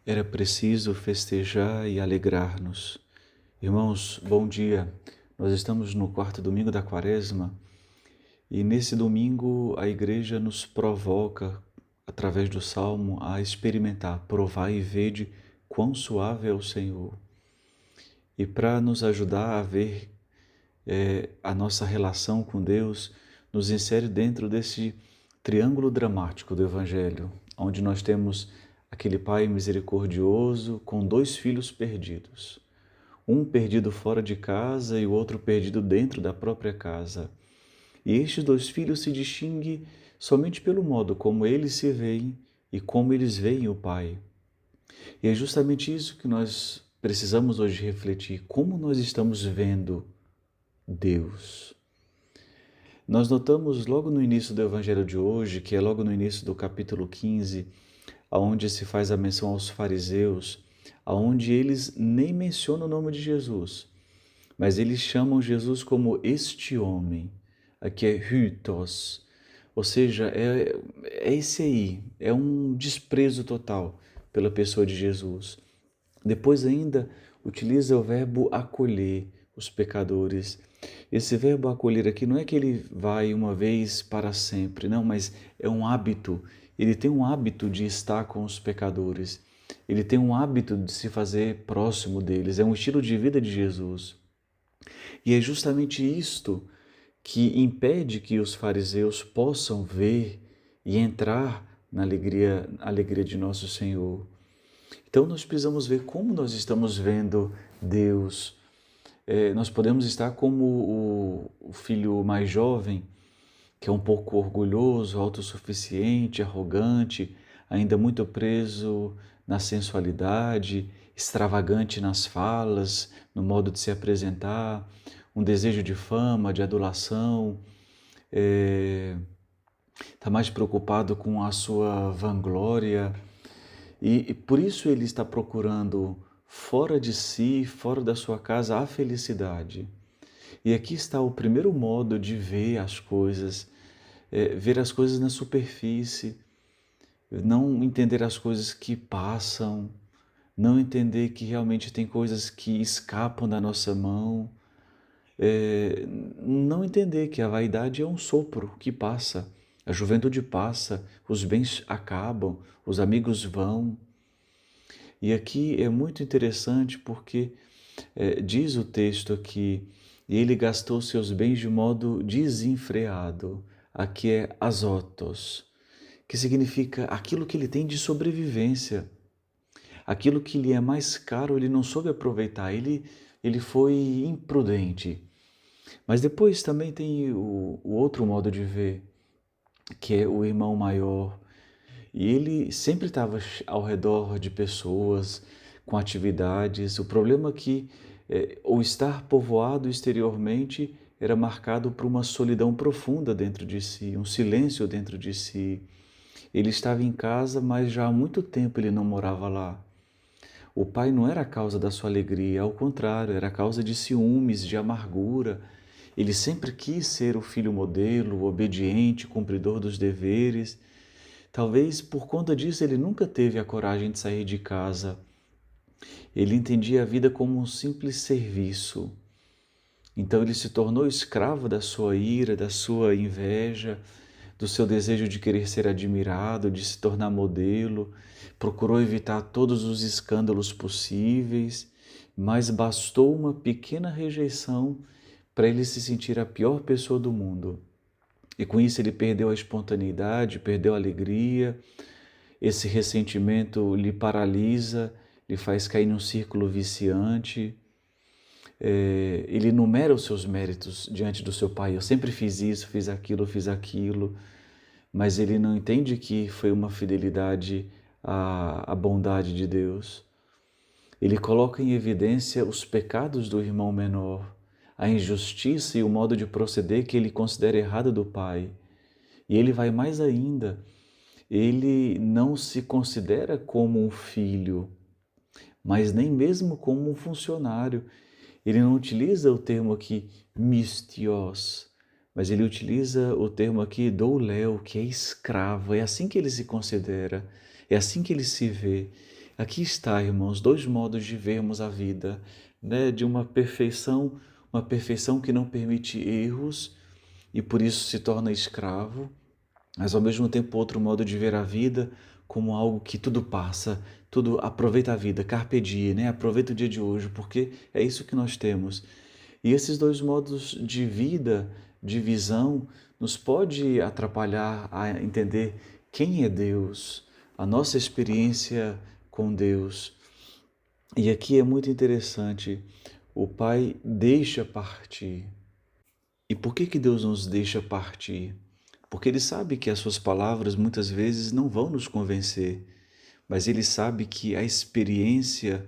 Era preciso festejar e alegrar-nos. Irmãos, bom dia. Nós estamos no quarto domingo da Quaresma e nesse domingo a Igreja nos provoca, através do Salmo, a experimentar, provai e vede quão suave é o Senhor. E para nos ajudar a ver a nossa relação com Deus, nos insere dentro desse triângulo dramático do Evangelho, onde nós temos aquele pai misericordioso com dois filhos perdidos. Um perdido fora de casa e o outro perdido dentro da própria casa. E estes dois filhos se distinguem somente pelo modo como eles se veem e como eles veem o pai. E é justamente isso que nós precisamos hoje refletir, como nós estamos vendo Deus. Nós notamos logo no início do Evangelho de hoje, que é logo no início do capítulo 15, onde se faz a menção aos fariseus, onde eles nem mencionam o nome de Jesus, mas eles chamam Jesus como este homem, aqui é Hütos, ou seja, é esse aí, é um desprezo total pela pessoa de Jesus. Depois ainda utiliza o verbo acolher os pecadores. Esse verbo acolher aqui não é que ele vai uma vez para sempre, não, mas é um hábito. Ele tem um hábito de estar com os pecadores. Ele tem um hábito de se fazer próximo deles. É um estilo de vida de Jesus. E é justamente isto que impede que os fariseus possam ver e entrar na alegria de nosso Senhor. Então nós precisamos ver como nós estamos vendo Deus. Nós podemos estar como o filho mais jovem, que é um pouco orgulhoso, autossuficiente, arrogante, ainda muito preso na sensualidade, extravagante nas falas, no modo de se apresentar, um desejo de fama, de adulação, está mais preocupado com a sua vanglória e por isso ele está procurando fora de si, fora da sua casa, a felicidade. E aqui está o primeiro modo de ver as coisas, ver as coisas na superfície, não entender as coisas que passam, não entender que realmente tem coisas que escapam da nossa mão, não entender que a vaidade é um sopro que passa, a juventude passa, os bens acabam, os amigos vão. E aqui é muito interessante porque diz o texto aqui, e ele gastou seus bens de modo desenfreado. Aqui é azotos, que significa aquilo que ele tem de sobrevivência. Aquilo que lhe é mais caro, ele não soube aproveitar, ele foi imprudente. Mas depois também tem o outro modo de ver, que é o irmão maior. E ele sempre estava ao redor de pessoas, com atividades. O problema é que o estar povoado exteriormente era marcado por uma solidão profunda dentro de si, um silêncio dentro de si. Ele estava em casa, mas já há muito tempo ele não morava lá. O pai não era a causa da sua alegria, ao contrário, era a causa de ciúmes, de amargura. Ele sempre quis ser o filho modelo, o obediente, cumpridor dos deveres. Talvez por conta disso ele nunca teve a coragem de sair de casa. Ele entendia a vida como um simples serviço. Então ele se tornou escravo da sua ira, da sua inveja, do seu desejo de querer ser admirado, de se tornar modelo. Procurou evitar todos os escândalos possíveis, mas bastou uma pequena rejeição para ele se sentir a pior pessoa do mundo. E com isso ele perdeu a espontaneidade, perdeu a alegria, esse ressentimento lhe paralisa, lhe faz cair num círculo viciante. Ele enumera os seus méritos diante do seu pai. Eu sempre fiz isso, fiz aquilo, mas ele não entende que foi uma fidelidade à bondade de Deus. Ele coloca em evidência os pecados do irmão menor, a injustiça e o modo de proceder que ele considera errado do pai. E ele vai mais ainda, ele não se considera como um filho, mas nem mesmo como um funcionário. Ele não utiliza o termo aqui mistios, mas ele utiliza o termo aqui douléu, que é escravo. É assim que ele se considera, é assim que ele se vê. Aqui está, irmãos, dois modos de vermos a vida, né? De uma perfeição que não permite erros e por isso se torna escravo, mas ao mesmo tempo outro modo de ver a vida como algo que tudo passa, tudo aproveita a vida, carpe diem, né? Aproveita o dia de hoje, porque é isso que nós temos. E esses dois modos de vida, de visão, nos pode atrapalhar a entender quem é Deus, a nossa experiência com Deus. E aqui é muito interessante, o Pai deixa partir. E por que Deus nos deixa partir? Porque Ele sabe que as suas palavras muitas vezes não vão nos convencer, mas Ele sabe que a experiência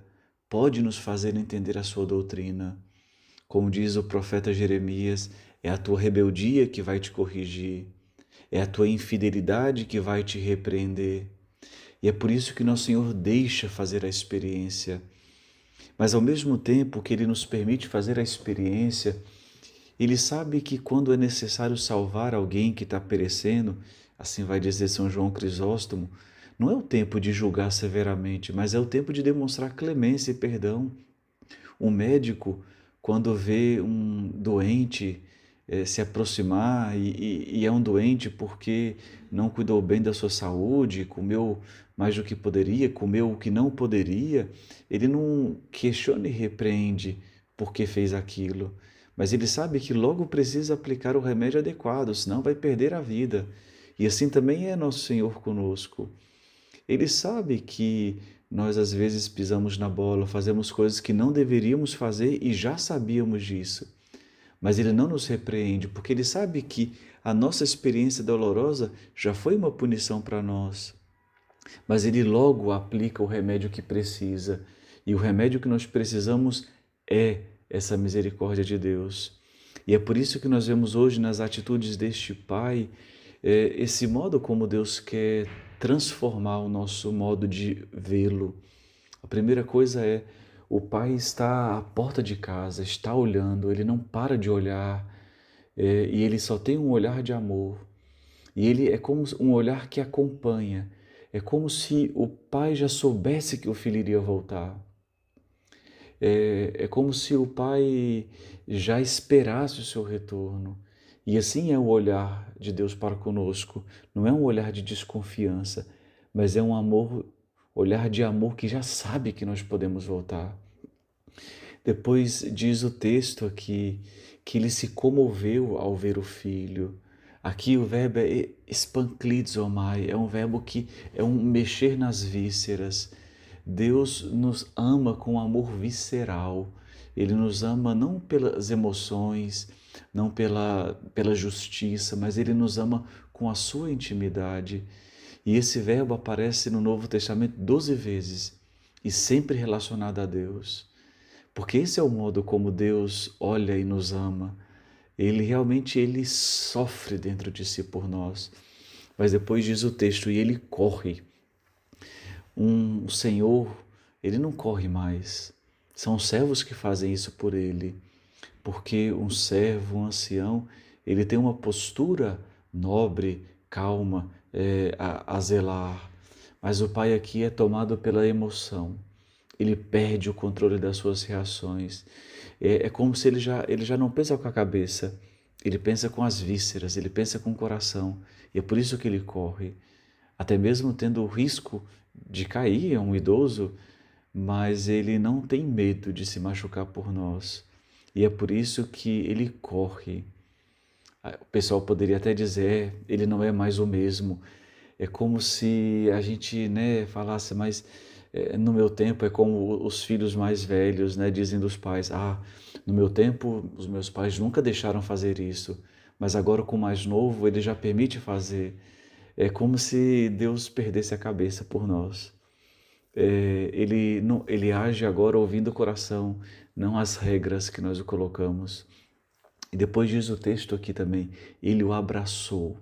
pode nos fazer entender a sua doutrina. Como diz o profeta Jeremias, é a tua rebeldia que vai te corrigir, é a tua infidelidade que vai te repreender. E é por isso que nosso Senhor deixa fazer a experiência. Mas ao mesmo tempo que Ele nos permite fazer a experiência, Ele sabe que quando é necessário salvar alguém que está perecendo, assim vai dizer São João Crisóstomo, não é o tempo de julgar severamente, mas é o tempo de demonstrar clemência e perdão. Um médico, quando vê um doente se aproximar e é um doente porque não cuidou bem da sua saúde, comeu mais do que poderia, comeu o que não poderia, ele não questiona e repreende porque fez aquilo, mas ele sabe que logo precisa aplicar o remédio adequado, senão vai perder a vida. E assim também é nosso Senhor conosco. Ele sabe que nós às vezes pisamos na bola, fazemos coisas que não deveríamos fazer e já sabíamos disso. Mas Ele não nos repreende, porque Ele sabe que a nossa experiência dolorosa já foi uma punição para nós. Mas Ele logo aplica o remédio que precisa. E o remédio que nós precisamos é essa misericórdia de Deus. E é por isso que nós vemos hoje nas atitudes deste Pai, esse modo como Deus quer transformar o nosso modo de vê-lo. A primeira coisa é, o Pai está à porta de casa, está olhando, ele não para de olhar, e ele só tem um olhar de amor. E ele é como um olhar que acompanha, é como se o Pai já soubesse que o filho iria voltar. É como se o Pai já esperasse o seu retorno. E assim é o olhar de Deus para conosco. Não é um olhar de desconfiança, mas é um amor, olhar de amor que já sabe que nós podemos voltar. Depois diz o texto aqui que ele se comoveu ao ver o filho. Aqui o verbo é espanclizomai, é um verbo que é um mexer nas vísceras. Deus nos ama com amor visceral. Ele nos ama não pelas emoções, não pela justiça, mas Ele nos ama com a sua intimidade. E esse verbo aparece no Novo Testamento 12 vezes e sempre relacionado a Deus. Porque esse é o modo como Deus olha e nos ama. Ele sofre dentro de si por nós. Mas depois diz o texto, e ele corre. Um senhor, ele não corre mais. São os servos que fazem isso por ele. Porque um servo, um ancião, ele tem uma postura nobre, calma, a zelar. Mas o pai aqui é tomado pela emoção. Ele perde o controle das suas reações. É como se ele já não pensa com a cabeça, ele pensa com as vísceras, ele pensa com o coração. E é por isso que ele corre, até mesmo tendo o risco de cair, é um idoso, mas ele não tem medo de se machucar por nós. E é por isso que ele corre. O pessoal poderia até dizer, ele não é mais o mesmo. É como se a gente, né, falasse, mas no meu tempo é como os filhos mais velhos, né, dizem dos pais, no meu tempo os meus pais nunca deixaram fazer isso, mas agora com o mais novo ele já permite fazer. É como se Deus perdesse a cabeça por nós. Ele age agora ouvindo o coração, não as regras que nós o colocamos. E depois diz o texto aqui também, ele o abraçou.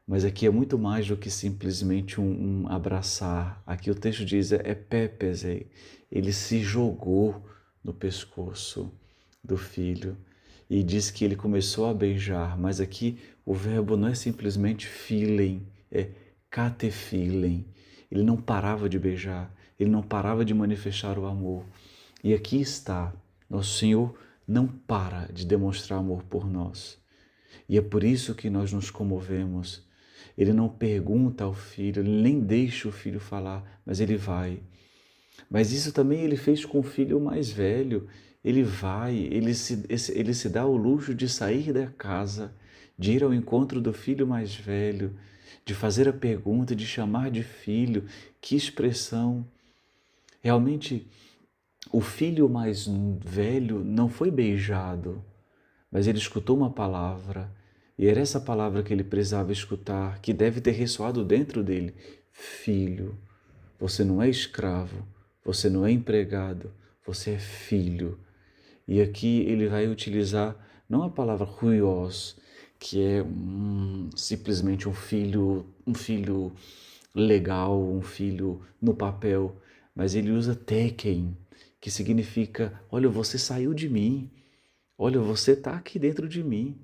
Mas aqui é muito mais do que simplesmente um abraçar. Aqui o texto diz, pépese, ele se jogou no pescoço do filho e diz que ele começou a beijar, mas aqui o verbo não é simplesmente filen, é catefilem. Ele não parava de beijar, ele não parava de manifestar o amor. E aqui está, nosso Senhor não para de demonstrar amor por nós. E é por isso que nós nos comovemos. Ele não pergunta ao filho, ele nem deixa o filho falar, mas ele vai. Mas isso também ele fez com o filho mais velho. Ele vai, ele se dá o luxo de sair da casa, de ir ao encontro do filho mais velho, de fazer a pergunta, de chamar de filho. Que expressão! Realmente, o filho mais velho não foi beijado, mas ele escutou uma palavra, e era essa palavra que ele precisava escutar, que deve ter ressoado dentro dele. Filho, você não é escravo, você não é empregado, você é filho. E aqui ele vai utilizar não a palavra huios, que é simplesmente um filho legal, um filho no papel, mas ele usa teken, que significa, olha, você saiu de mim, olha, você está aqui dentro de mim.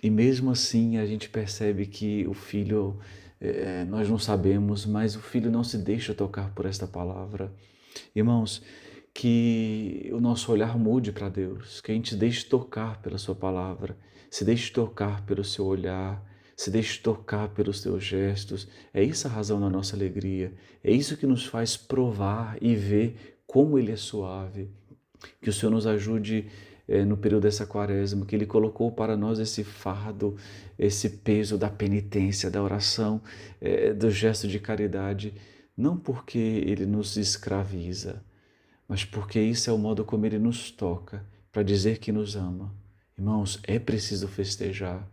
E mesmo assim a gente percebe que o filho, nós não sabemos, mas o filho não se deixa tocar por esta palavra. Irmãos, que o nosso olhar mude para Deus, que a gente deixe tocar pela sua palavra, se deixe tocar pelo seu olhar, se deixe tocar pelos teus gestos. É isso a razão da nossa alegria, é isso que nos faz provar e ver como Ele é suave. Que o Senhor nos ajude no período dessa quaresma, que Ele colocou para nós esse fardo, esse peso da penitência, da oração, do gesto de caridade, não porque Ele nos escraviza, mas porque isso é o modo como Ele nos toca para dizer que nos ama. Irmãos, é preciso festejar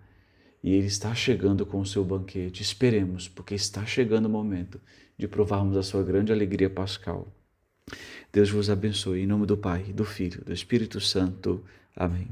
e Ele está chegando com o seu banquete. Esperemos, porque está chegando o momento de provarmos a sua grande alegria pascal. Deus vos abençoe. Em nome do Pai, do Filho, do Espírito Santo. Amém.